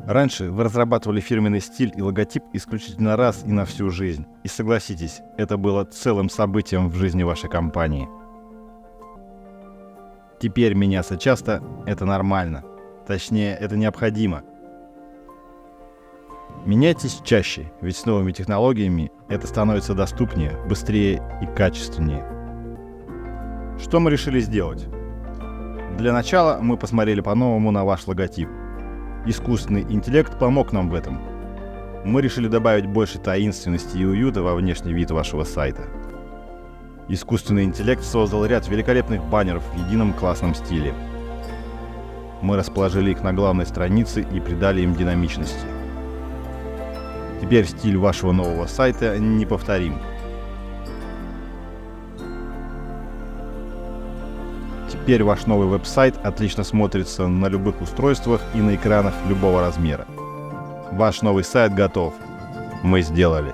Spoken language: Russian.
Раньше вы разрабатывали фирменный стиль и логотип исключительно раз и на всю жизнь. И согласитесь, это было целым событием в жизни вашей компании. Теперь меняться часто – это нормально. Точнее, это необходимо. Меняйтесь чаще, ведь с новыми технологиями это становится доступнее, быстрее и качественнее. Что мы решили сделать? Для начала мы посмотрели по-новому на ваш логотип. Искусственный интеллект помог нам в этом. Мы решили добавить больше таинственности и уюта во внешний вид вашего сайта. Искусственный интеллект создал ряд великолепных баннеров в едином классном стиле. Мы расположили их на главной странице и придали им динамичности. Теперь стиль вашего нового сайта неповторим. Теперь ваш новый веб-сайт отлично смотрится на любых устройствах и на экранах любого размера. Ваш новый сайт готов. Мы сделали.